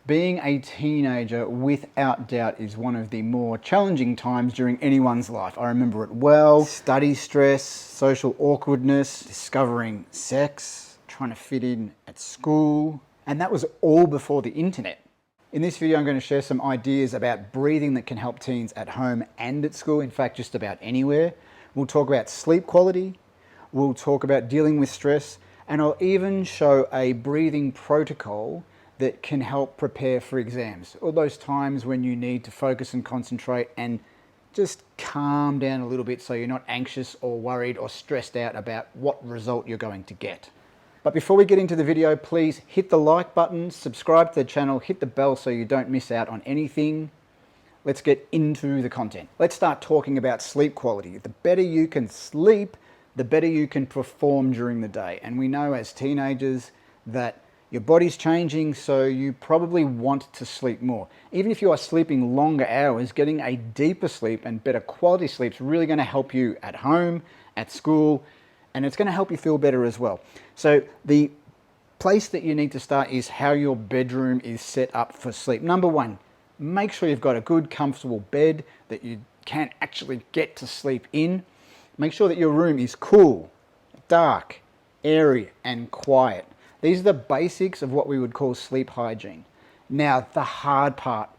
Being a teenager, without doubt, is one of the more challenging times during anyone's life. I remember it well. Study stress, social awkwardness, discovering sex, trying to fit in at school. And that was all before the internet. In this video, I'm going to share some ideas about breathing that can help teens at home and at school. In fact, just about anywhere. We'll talk about sleep quality. We'll talk about dealing with stress. And I'll even show a breathing protocol that can help prepare for exams. All those times when you need to focus and concentrate and just calm down a little bit so you're not anxious or worried or stressed out about what result you're going to get. But before we get into the video, please hit the like button, subscribe to the channel, hit the bell so you don't miss out on anything. Let's get into the content. Let's start talking about sleep quality. The better you can sleep, the better you can perform during the day. And we know as teenagers that your body's changing, so you probably want to sleep more. Even if you are sleeping longer hours, getting a deeper sleep and better quality sleep is really going to help you at home, at school, and it's going to help you feel better as well. So the place that you need to start is how your bedroom is set up for sleep. Number one, make sure you've got a good, comfortable bed that you can actually get to sleep in. Make sure that your room is cool, dark, airy, and quiet. These are the basics of what we would call sleep hygiene. Now, the hard part,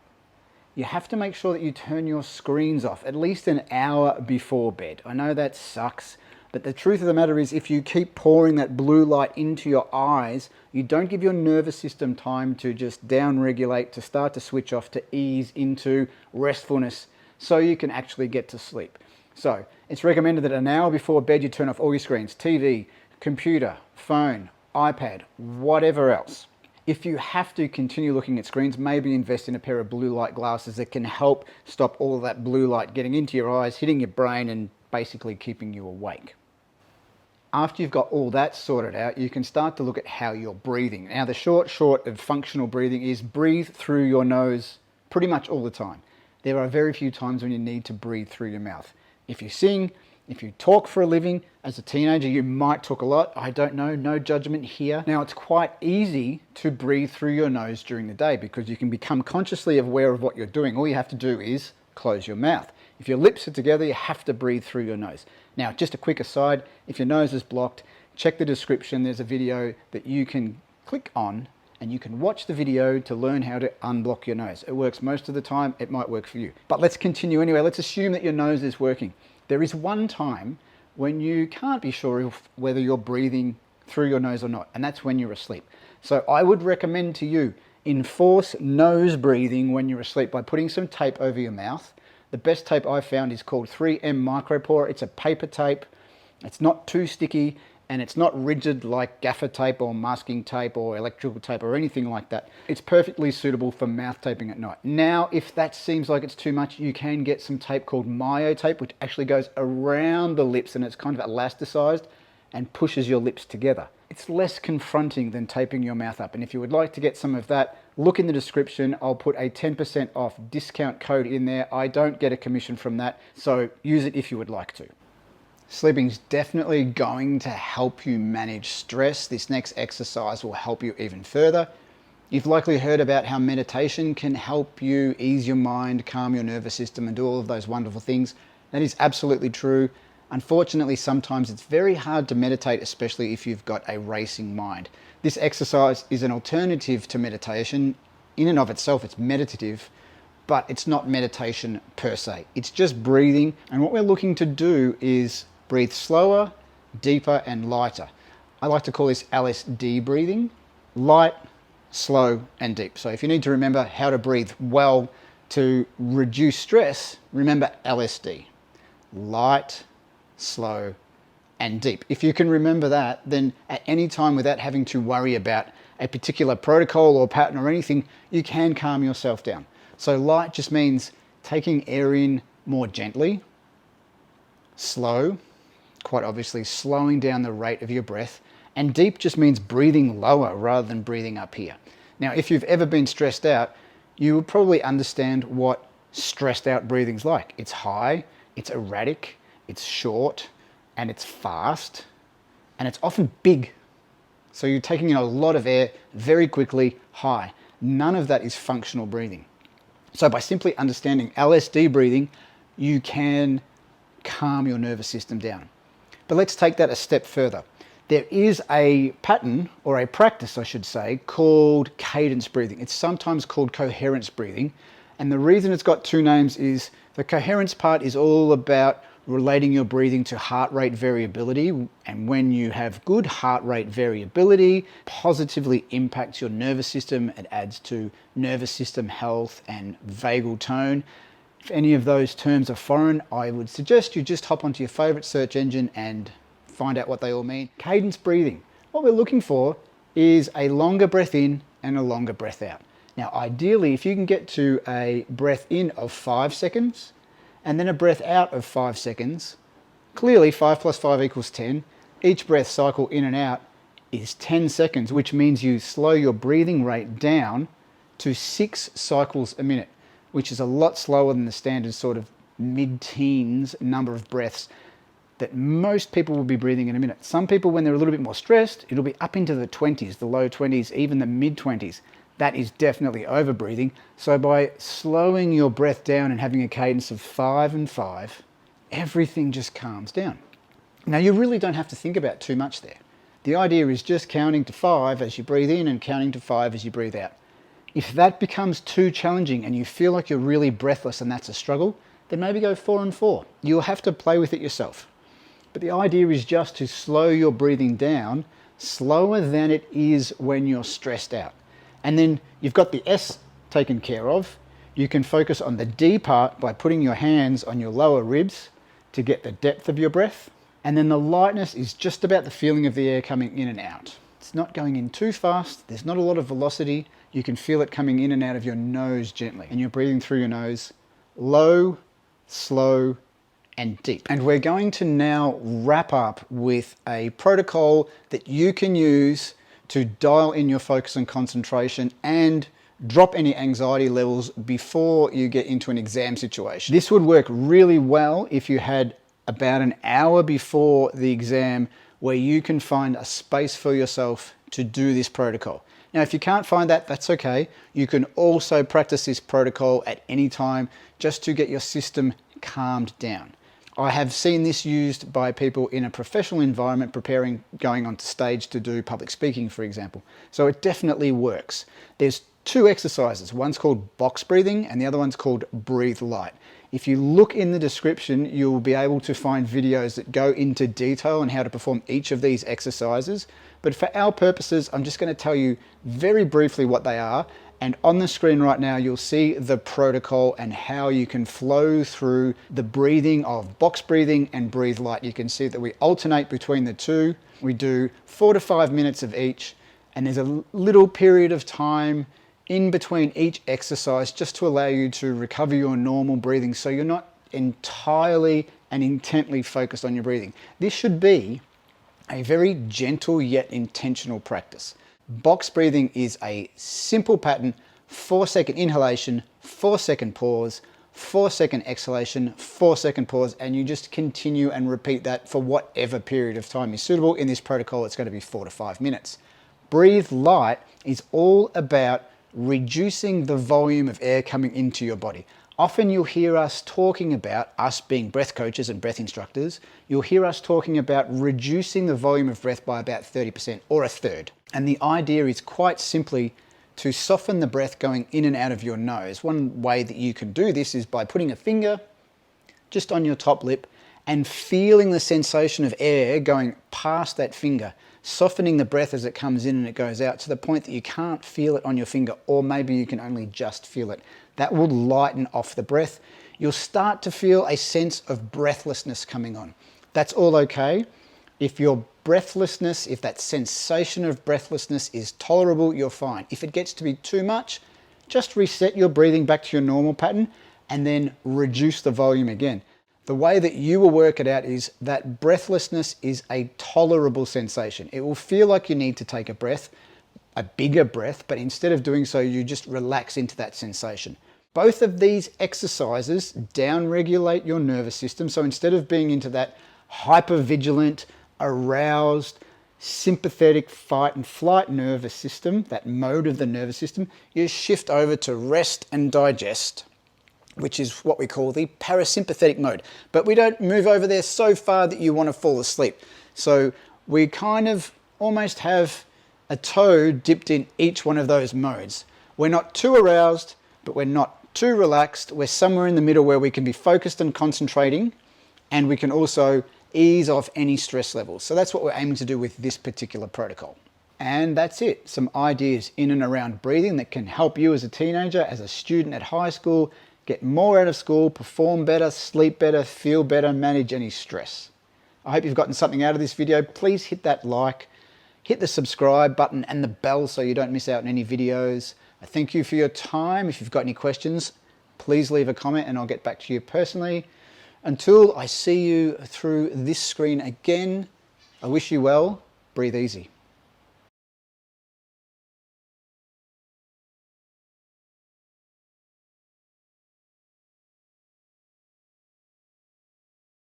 you have to make sure that you turn your screens off at least an hour before bed. I know that sucks, but the truth of the matter is if you keep pouring that blue light into your eyes, you don't give your nervous system time to just down-regulate, to start to switch off, to ease into restfulness so you can actually get to sleep. So, it's recommended that an hour before bed you turn off all your screens, TV, computer, phone, iPad, whatever else. If you have to continue looking at screens, maybe invest in a pair of blue light glasses that can help stop all of that blue light getting into your eyes, hitting your brain, and basically keeping you awake. After you've got all that sorted out, you can start to look at how you're breathing. Now, the short of functional breathing is breathe through your nose pretty much all the time. There are very few times when you need to breathe through your mouth. If you sing, if you talk for a living, as a teenager, you might talk a lot. I don't know, no judgment here. Now, it's quite easy to breathe through your nose during the day because you can become consciously aware of what you're doing. All you have to do is close your mouth. If your lips are together, you have to breathe through your nose. Now, just a quick aside, if your nose is blocked, check the description. There's a video that you can click on and you can watch the video to learn how to unblock your nose. It works most of the time. It might work for you. But let's continue anyway. Let's assume that your nose is working. There is one time when you can't be sure whether you're breathing through your nose or not, and that's when you're asleep. So I would recommend to you, enforce nose breathing when you're asleep by putting some tape over your mouth. The best tape I've found is called 3M Micropore. It's a paper tape. It's not too sticky, and it's not rigid like gaffer tape or masking tape or electrical tape or anything like that. It's perfectly suitable for mouth taping at night. Now, if that seems like it's too much, you can get some tape called myo tape, which actually goes around the lips and it's kind of elasticized and pushes your lips together. It's less confronting than taping your mouth up. And if you would like to get some of that, look in the description. I'll put a 10% off discount code in there. I don't get a commission from that, so use it if you would like to. Sleeping is definitely going to help you manage stress. This next exercise will help you even further. You've likely heard about how meditation can help you ease your mind, calm your nervous system, and do all of those wonderful things. That is absolutely true. Unfortunately, sometimes it's very hard to meditate, especially if you've got a racing mind. This exercise is an alternative to meditation. In and of itself, it's meditative, but it's not meditation per se. It's just breathing, and what we're looking to do is breathe slower, deeper, and lighter. I like to call this LSD breathing. Light, slow, and deep. So if you need to remember how to breathe well to reduce stress, remember LSD. Light, slow, and deep. If you can remember that, then at any time without having to worry about a particular protocol or pattern or anything, you can calm yourself down. So light just means taking air in more gently. Slow, quite obviously slowing down the rate of your breath. And deep just means breathing lower rather than breathing up here. Now, if you've ever been stressed out, you will probably understand what stressed out breathing's like. It's high, it's erratic, it's short, and it's fast, and it's often big. So you're taking in a lot of air very quickly, high. None of that is functional breathing. So by simply understanding LSD breathing, you can calm your nervous system down. But let's take that a step further. There is a pattern, or a practice I should say, called cadence breathing. It's sometimes called coherence breathing. And the reason it's got two names is the coherence part is all about relating your breathing to heart rate variability. And when you have good heart rate variability, positively impacts your nervous system. It adds to nervous system health and vagal tone. If any of those terms are foreign, I would suggest you just hop onto your favorite search engine and find out what they all mean. Cadence breathing. What we're looking for is a longer breath in and a longer breath out. Now, ideally, if you can get to a breath in of 5 seconds and then a breath out of 5 seconds, clearly 5 plus 5 equals 10. Each breath cycle in and out is 10 seconds, which means you slow your breathing rate down to 6 cycles a minute, which is a lot slower than the standard sort of mid-teens number of breaths that most people will be breathing in a minute. Some people, when they're a little bit more stressed, it'll be up into the 20s, the low 20s, even the mid 20s. That is definitely over breathing. So by slowing your breath down and having a cadence of 5 and 5, everything just calms down. Now, you really don't have to think about too much there. The idea is just counting to 5 as you breathe in and counting to 5 as you breathe out. If that becomes too challenging and you feel like you're really breathless and that's a struggle, then maybe go 4 and 4. You'll have to play with it yourself. But the idea is just to slow your breathing down, slower than it is when you're stressed out. And then you've got the S taken care of. You can focus on the D part by putting your hands on your lower ribs to get the depth of your breath. And then the lightness is just about the feeling of the air coming in and out. It's not going in too fast. There's not a lot of velocity. You can feel it coming in and out of your nose gently. And you're breathing through your nose, low, slow, and deep. And we're going to now wrap up with a protocol that you can use to dial in your focus and concentration and drop any anxiety levels before you get into an exam situation. This would work really well if you had about an hour before the exam where you can find a space for yourself to do this protocol. Now, if you can't find that, that's okay. You can also practice this protocol at any time just to get your system calmed down. I have seen this used by people in a professional environment preparing, going onto stage to do public speaking, for example. So it definitely works. There's 2 exercises. One's called box breathing and the other one's called breathe light. If you look in the description, you'll be able to find videos that go into detail on how to perform each of these exercises. But for our purposes, I'm just going to tell you very briefly what they are. And on the screen right now, you'll see the protocol and how you can flow through the breathing of box breathing and breathe light. You can see that we alternate between the two. We do 4 to 5 minutes of each. And there's a little period of time in between each exercise just to allow you to recover your normal breathing so you're not entirely and intently focused on your breathing. This should be a very gentle yet intentional practice. Box breathing is a simple pattern, 4-second inhalation, 4-second pause, 4-second exhalation, 4-second pause, and you just continue and repeat that for whatever period of time is suitable. In this protocol, it's going to be 4 to 5 minutes. Breathe light is all about reducing the volume of air coming into your body. Often you'll hear us talking about, us being breath coaches and breath instructors, you'll hear us talking about reducing the volume of breath by about 30% or a third. And the idea is quite simply to soften the breath going in and out of your nose. One way that you can do this is by putting a finger just on your top lip and feeling the sensation of air going past that finger, softening the breath as it comes in and it goes out to the point that you can't feel it on your finger, or maybe you can only just feel it. That will lighten off the breath. You'll start to feel a sense of breathlessness coming on. That's all okay. If your breathlessness, if that sensation of breathlessness is tolerable, you're fine. If it gets to be too much, just reset your breathing back to your normal pattern and then reduce the volume again. The way that you will work it out is that breathlessness is a tolerable sensation. It will feel like you need to take a breath, a bigger breath, but instead of doing so, you just relax into that sensation. Both of these exercises down-regulate your nervous system. So instead of being into that hyper-vigilant, aroused, sympathetic fight and flight nervous system, that mode of the nervous system, you shift over to rest and digest, which is what we call the parasympathetic mode. But we don't move over there so far that you want to fall asleep. So we kind of almost have a toe dipped in each one of those modes. We're not too aroused, but we're not too relaxed. We're somewhere in the middle where we can be focused and concentrating, and we can also ease off any stress levels. So that's what we're aiming to do with this particular protocol. And that's it. Some ideas in and around breathing that can help you as a teenager, as a student at high school, get more out of school, perform better, sleep better, feel better, manage any stress. I hope you've gotten something out of this video. Please hit that like, hit the subscribe button and the bell so you don't miss out on any videos. I thank you for your time. If you've got any questions, please leave a comment and I'll get back to you personally. Until I see you through this screen again, I wish you well. Breathe easy.